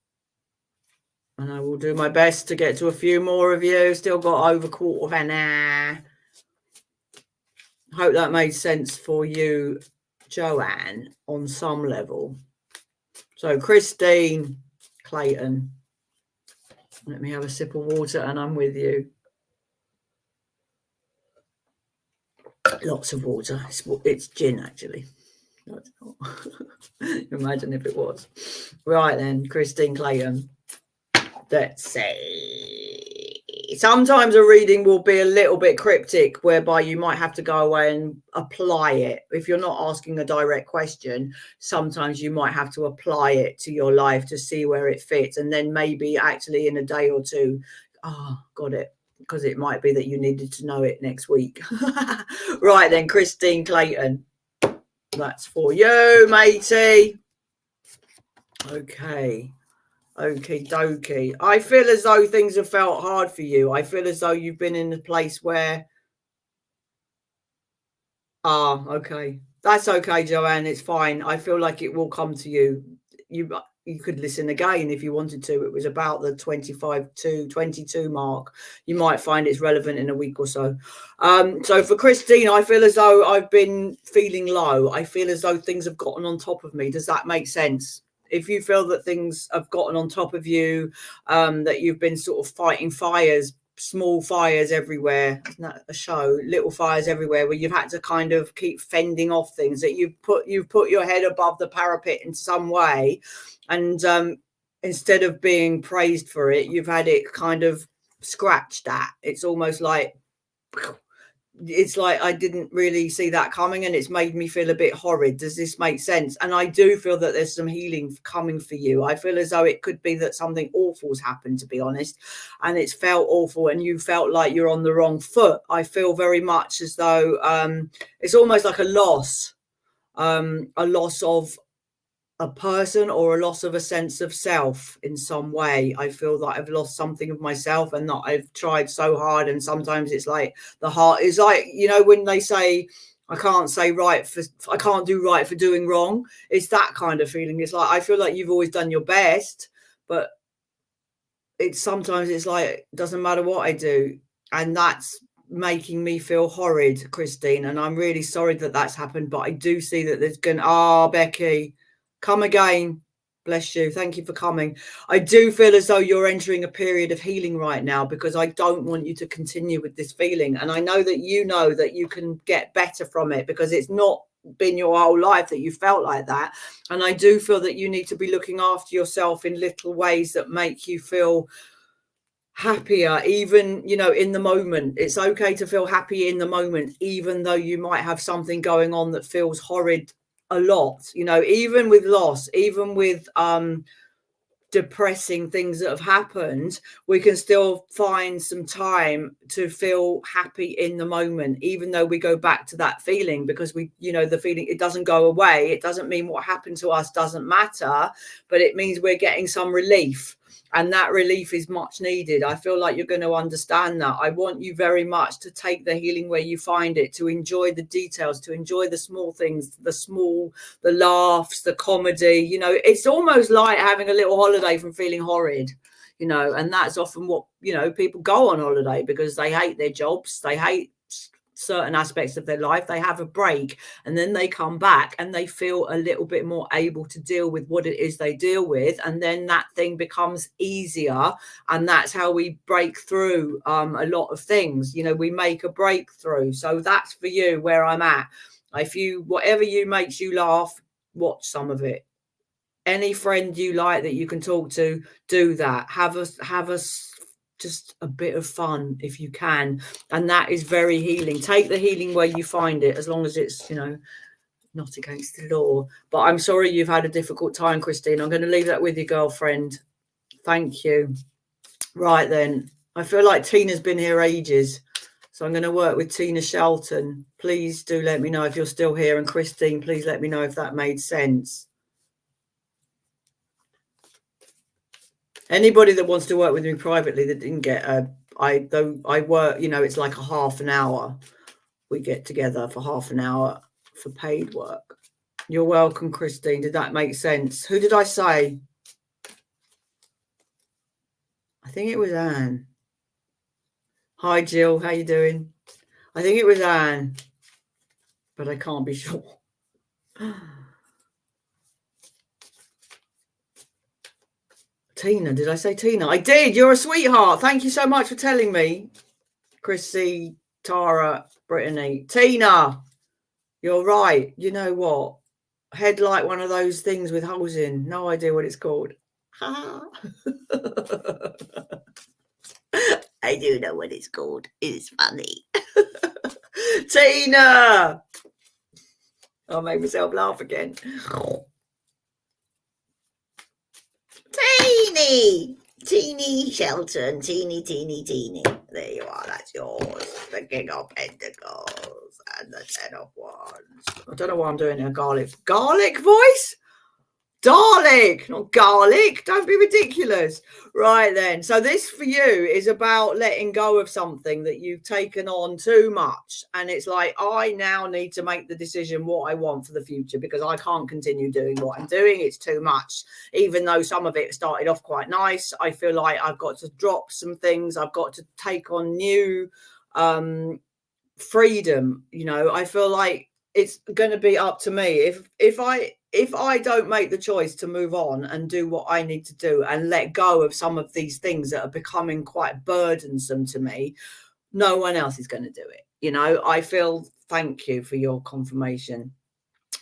And I will do my best to get to a few more of you. Still got over a quarter of an hour. Hope that made sense for you, Joanne, on some level. So Christine Clayton. Let me have a sip of water and I'm with you. Lots of water. It's gin, actually. Imagine if it was. Right then, Christine Clayton. Let's see. Sometimes a reading will be a little bit cryptic, whereby you might have to go away and apply it. If you're not asking a direct question, sometimes you might have to apply it to your life to see where it fits. And then maybe actually in a day or two, got it. Because it might be that you needed to know it next week. Right then, Christine Clayton. That's for you, matey. Okay. Okie dokie. I feel as though things have felt hard for you. I feel as though you've been in a place where... okay. That's okay, Joanne. It's fine. I feel like it will come to you. you could listen again if you wanted to. It was about the 25 to 22 mark. You might find it's relevant in a week or so. So for Christine, I feel as though I've been feeling low. I feel as though things have gotten on top of me. Does that make sense? If you feel that things have gotten on top of you, that you've been sort of fighting fires, small fires everywhere, isn't that a show? Little fires everywhere, where you've had to kind of keep fending off things, that you've put your head above the parapet in some way, and instead of being praised for it, you've had it kind of scratched at. It's almost like, it's like I didn't really see that coming, and it's made me feel a bit horrid. Does this make sense? And I do feel that there's some healing coming for you. I feel as though it could be that something awful's happened, to be honest, and it's felt awful and you felt like you're on the wrong foot. I feel very much as though it's almost like a loss of a person, or a loss of a sense of self in some way. I feel that I've lost something of myself, and that I've tried so hard, and sometimes it's like the heart is like, you know, when they say I can't do right for doing wrong, it's that kind of feeling. It's like I feel like you've always done your best, but sometimes it's like it doesn't matter what I do, and that's making me feel horrid, Christine, and I'm really sorry that that's happened. But I do see that there's going, Becky, come again. Bless you. Thank you for coming. I do feel as though you're entering a period of healing right now, because I don't want you to continue with this feeling. And I know that you can get better from it, because it's not been your whole life that you felt like that. And I do feel that you need to be looking after yourself in little ways that make you feel happier, even, you know, in the moment. It's okay to feel happy in the moment, even though you might have something going on that feels horrid a lot, you know, even with loss, even with depressing things that have happened, we can still find some time to feel happy in the moment, even though we go back to that feeling, because we, you know, the feeling, it doesn't go away. It doesn't mean what happened to us doesn't matter, but it means we're getting some relief. And that relief is much needed. I feel like you're going to understand that. I want you very much to take the healing where you find it, to enjoy the details, to enjoy the small things, the laughs, the comedy. You know, it's almost like having a little holiday from feeling horrid, you know, and that's often what, you know, people go on holiday because they hate their jobs. They hate certain aspects of their life. They have a break, and then they come back and they feel a little bit more able to deal with what it is they deal with, and then that thing becomes easier. And that's how we break through a lot of things. You know, we make a breakthrough. So that's for you where I'm at. Whatever makes you laugh, watch some of it. Any friend you like that you can talk to, do that. Have a just a bit of fun if you can, and that is very healing. Take the healing where you find it, as long as it's, you know, not against the law. But I'm sorry you've had a difficult time, Christine. I'm going to leave that with you, girlfriend. Thank you. Right then, I feel like Tina's been here ages, so I'm going to work with Tina Shelton. Please do let me know if you're still here, and Christine, please let me know if that made sense. Anybody that wants to work with me privately that didn't get I work, you know, it's like a half an hour. We get together for half an hour for paid work. You're welcome, Christine. Did that make sense? Who did I say? I think it was Anne. Hi, Jill. How you doing? I think it was Anne, but I can't be sure. Tina, did I say Tina? I did. You're a sweetheart. Thank you so much for telling me. Chrissy, Tara, Brittany. Tina, you're right. You know what? Head like one of those things with holes in. No idea what it's called. I do know what it's called. It's funny. Tina! I'll make myself laugh again. Teeny Shelton, teeny. There you are, that's yours. The King of Pentacles and the Ten of Wands. I don't know why I'm doing a garlic voice. Garlic, not garlic. Don't be ridiculous. Right then. So this for you is about letting go of something that you've taken on too much. And it's like, I now need to make the decision what I want for the future because I can't continue doing what I'm doing. It's too much. Even though some of it started off quite nice, I feel like I've got to drop some things. I've got to take on new freedom. You know, I feel like it's going to be up to me if I don't make the choice to move on and do what I need to do and let go of some of these things that are becoming quite burdensome to me, no one else is going to do it. You know, I feel, thank you for your confirmation.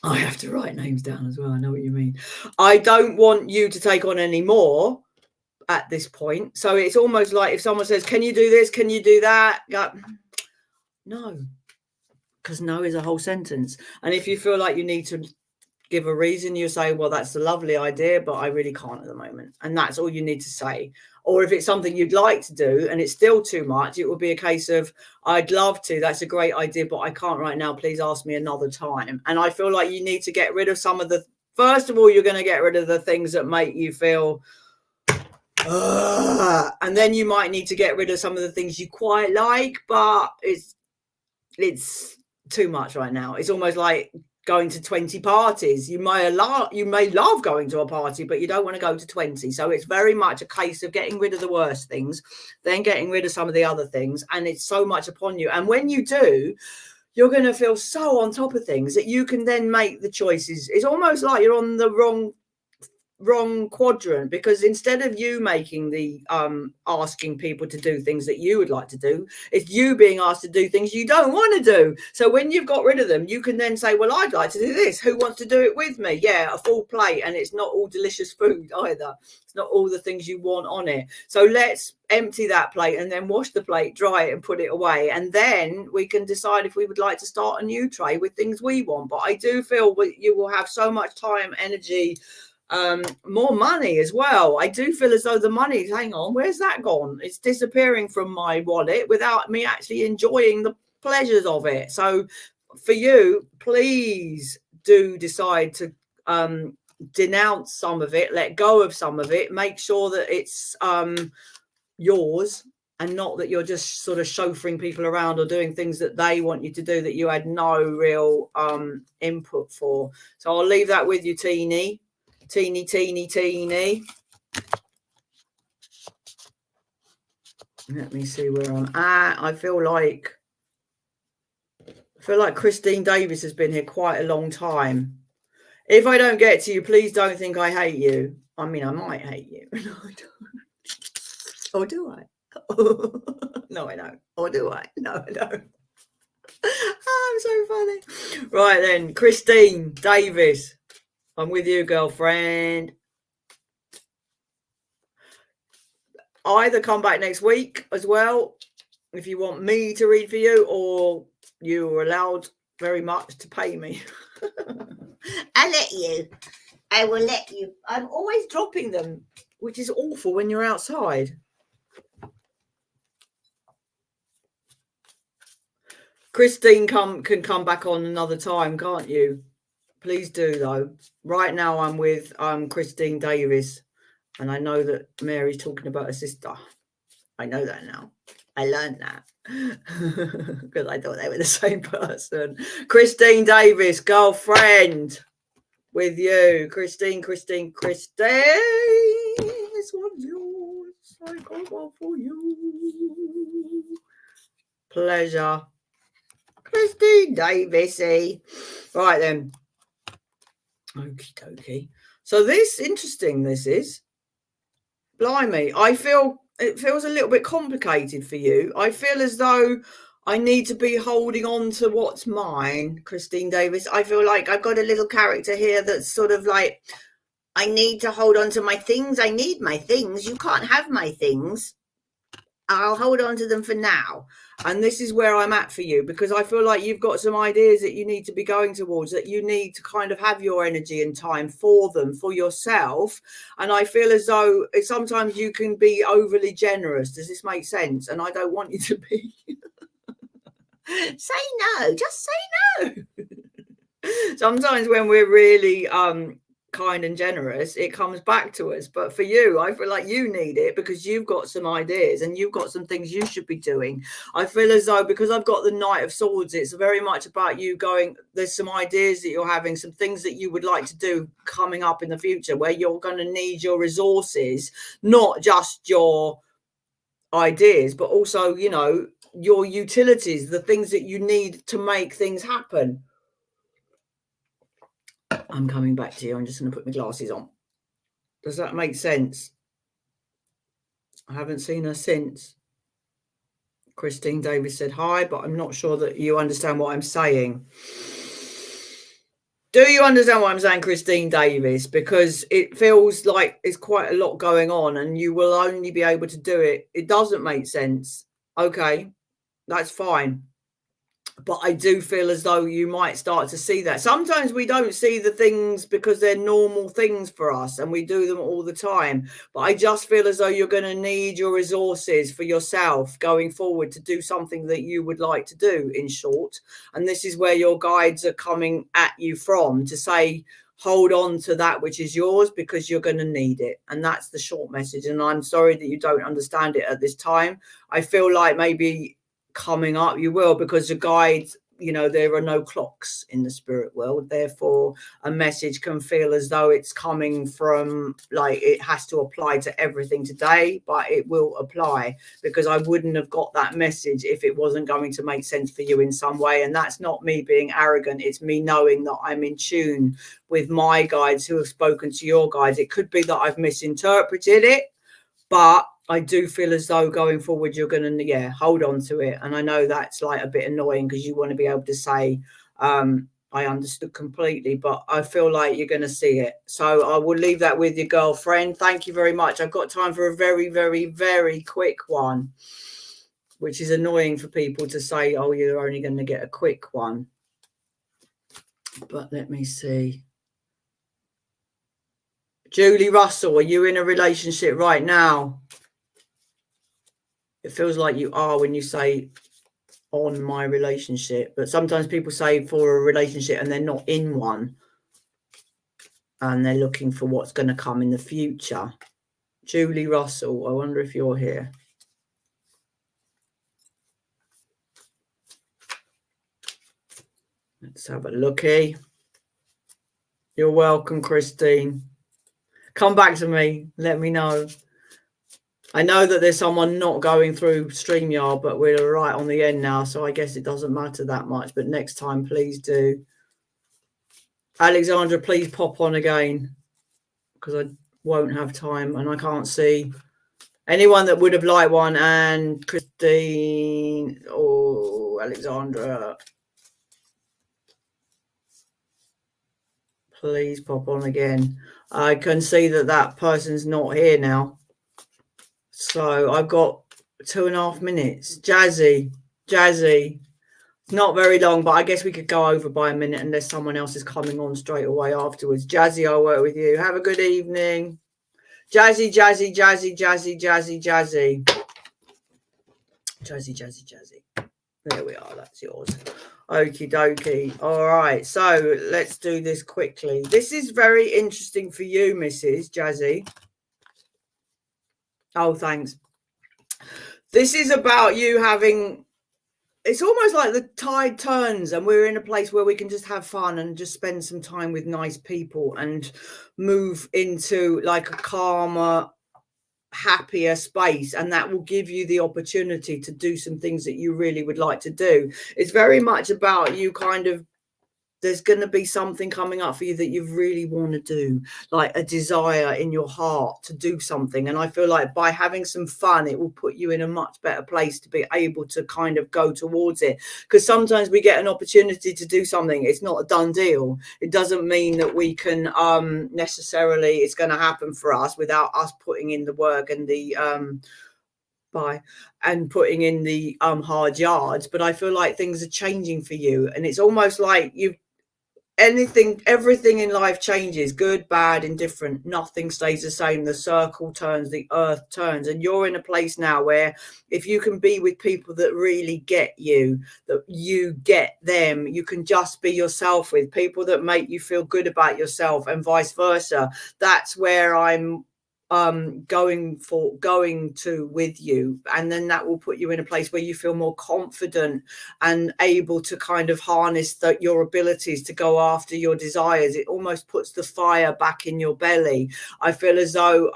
I have to write names down as well. I know what you mean. I don't want you to take on any more at this point. So it's almost like if someone says, can you do this? Can you do that? No, because no is a whole sentence. And if you feel like you need to give a reason, you say, well, that's a lovely idea, but I really can't at the moment. And that's all you need to say. Or if it's something you'd like to do and it's still too much, it will be a case of, I'd love to, that's a great idea, but I can't right now. Please ask me another time. And I feel like you need to get rid of some of the, first of all, you're going to get rid of the things that make you feel, and then you might need to get rid of some of the things you quite like, but it's too much right now. It's almost like going to 20 parties. You may love going to a party, but you don't want to go to 20. So it's very much a case of getting rid of the worst things, then getting rid of some of the other things. And it's so much upon you. And when you do, you're going to feel so on top of things that you can then make the choices. It's almost like you're on the wrong quadrant, because instead of you making the asking people to do things that you would like to do, it's you being asked to do things you don't want to do. So when you've got rid of them, you can then say, well, I'd like to do this, who wants to do it with me? Yeah, a full plate, and it's not all delicious food either. It's not all the things you want on it. So let's empty that plate and then wash the plate, dry it and put it away, and then we can decide if we would like to start a new tray with things we want. But I do feel you will have so much time, energy, more money as well. I do feel as though the money, hang on, where's that gone? It's disappearing from my wallet without me actually enjoying the pleasures of it. So for you, please do decide to denounce some of it, let go of some of it, make sure that it's yours, and not that you're just sort of chauffeuring people around or doing things that they want you to do that you had no real input for. So I'll leave that with you, Teeny. Let me see where I'm at. I feel like Christine Davis has been here quite a long time. If I don't get to you, please don't think I hate you. I mean, I might hate you. No, I don't. Or do I? No, I don't. Or do I? No, I don't. I'm so funny. Right then, Christine Davis. I'm with you, girlfriend. Either come back next week as well if you want me to read for you, or you are allowed very much to pay me. I'll let you. I will let you. I'm always dropping them, which is awful when you're outside. Christine can come back on another time, can't you? Please do, though. Right now I'm with Christine Davis, and I know that Mary's talking about her sister. I know that now. I learned that because I thought they were the same person. Christine Davis, girlfriend, with you. Christine. This one's yours. I got one for you. Pleasure. Christine Davisy. Right then. Okie dokie. So this is. Blimey. I feel it feels a little bit complicated for you. I feel as though I need to be holding on to what's mine, Christine Davis. I feel like I've got a little character here that's sort of like, I need to hold on to my things. I need my things. You can't have my things. I'll hold on to them for now. And this is where I'm at for you, because I feel like you've got some ideas that you need to be going towards, that you need to kind of have your energy and time for them, for yourself. And I feel as though sometimes you can be overly generous. Does this make sense? And I don't want you to be. Say no, just say no. Sometimes when we're really kind and generous, it comes back to us. But for you, I feel like you need it because you've got some ideas and you've got some things you should be doing. I feel as though because I've got the Knight of Swords, it's very much about you going, there's some ideas that you're having, some things that you would like to do coming up in the future where you're going to need your resources, not just your ideas, but also, you know, your utilities, the things that you need to make things happen. I'm coming back to you. I'm just going to put my glasses on. Does that make sense? I haven't seen her since. Christine Davis said hi, but I'm not sure that you understand what I'm saying. Do you understand what I'm saying, Christine Davis? Because it feels like it's quite a lot going on and you will only be able to do it. It doesn't make sense. Okay, that's fine. But I do feel as though you might start to see that. Sometimes we don't see the things because they're normal things for us and we do them all the time. But I just feel as though you're going to need your resources for yourself going forward to do something that you would like to do, in short. And this is where your guides are coming at you from, to say, hold on to that which is yours because you're going to need it. And that's the short message. And I'm sorry that you don't understand it at this time. I feel like maybe coming up you will, because the guides, you know, there are no clocks in the spirit world, therefore a message can feel as though it's coming from, like, it has to apply to everything today, but it will apply, because I wouldn't have got that message if it wasn't going to make sense for you in some way. And that's not me being arrogant, it's me knowing that I'm in tune with my guides who have spoken to your guides. It could be that I've misinterpreted it, but I do feel as though going forward, you're going to, hold on to it. And I know that's like a bit annoying because you want to be able to say, I understood completely, but I feel like you're going to see it. So I will leave that with your girlfriend. Thank you very much. I've got time for a very, very, very quick one, which is annoying for people to say, oh, you're only going to get a quick one. But let me see. Julie Russell, are you in a relationship right now? It feels like you are when you say on my relationship, but sometimes people say for a relationship and they're not in one and they're looking for what's going to come in the future. Julie Russell, I wonder if you're here. Let's have a looky. You're welcome, Christine. Come back to me. Let me know. I know that there's someone not going through StreamYard, but we're right on the end now, so I guess it doesn't matter that much. But next time, please do. Alexandra, please pop on again, because I won't have time and I can't see anyone that would have liked one. And Christine or Alexandra, please pop on again. I can see that that person's not here now. So I've got 2.5 minutes. Jazzy. Not very long, but I guess we could go over by a minute unless someone else is coming on straight away afterwards. Jazzy, I'll work with you. Have a good evening. Jazzy. There we are. That's yours. Okie dokie. All right. So let's do this quickly. This is very interesting for you, Mrs. Jazzy. Oh, thanks. This is about you having, it's almost like the tide turns and we're in a place where we can just have fun and just spend some time with nice people and move into like a calmer, happier space, and that will give you the opportunity to do some things that you really would like to do. It's very much about you kind of, there's going to be something coming up for you that you really want to do, like a desire in your heart to do something. And I feel like by having some fun, it will put you in a much better place to be able to kind of go towards it. Because sometimes we get an opportunity to do something. It's not a done deal. It doesn't mean that we can necessarily, it's going to happen for us without us putting in the work and the putting in the hard yards. But I feel like things are changing for you. And it's almost like you've everything in life changes, good, bad, indifferent. Nothing stays the same. The circle turns, the earth turns. And you're in a place now where if you can be with people that really get you, that you get them, you can just be yourself with people that make you feel good about yourself, and vice versa. That's where I'm going to with you. And then that will put you in a place where you feel more confident and able to kind of harness your abilities to go after your desires. It almost puts the fire back in your belly. I feel as though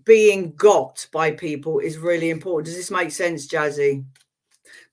being got by people is really important. Does this make sense, Jazzy?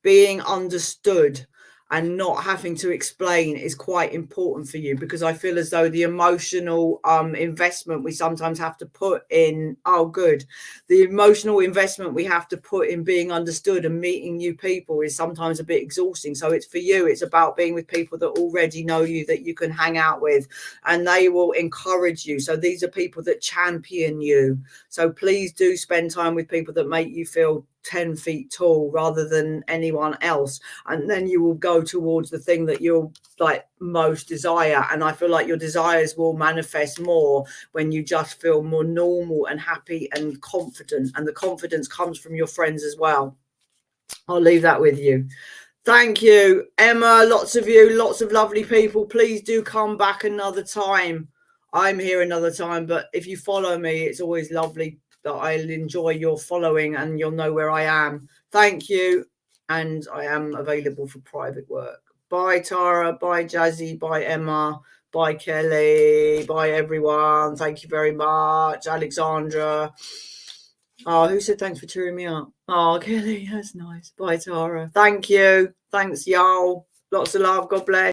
Being understood and not having to explain is quite important for you, because I feel as though the emotional investment we sometimes have to put in, the emotional investment we have to put in being understood and meeting new people is sometimes a bit exhausting. So it's for you, it's about being with people that already know you, that you can hang out with, and they will encourage you. So these are people that champion you. So please do spend time with people that make you feel 10 feet tall rather than anyone else, and then you will go towards the thing that you'll like most desire. And I feel like your desires will manifest more when you just feel more normal and happy and confident, and the confidence comes from your friends as well. I'll leave that with you. Thank you, Emma. Lots of you, lots of lovely people. Please do come back another time. I'm here another time, but if you follow me, it's always lovely that I'll enjoy your following and you'll know where I am. Thank you. And I am available for private work. Bye, Tara. Bye, Jazzy. Bye, Emma. Bye, Kelly. Bye, everyone. Thank you very much. Alexandra. Oh, who said thanks for cheering me up? Oh, Kelly, that's nice. Bye, Tara. Thank you. Thanks, y'all. Lots of love. God bless.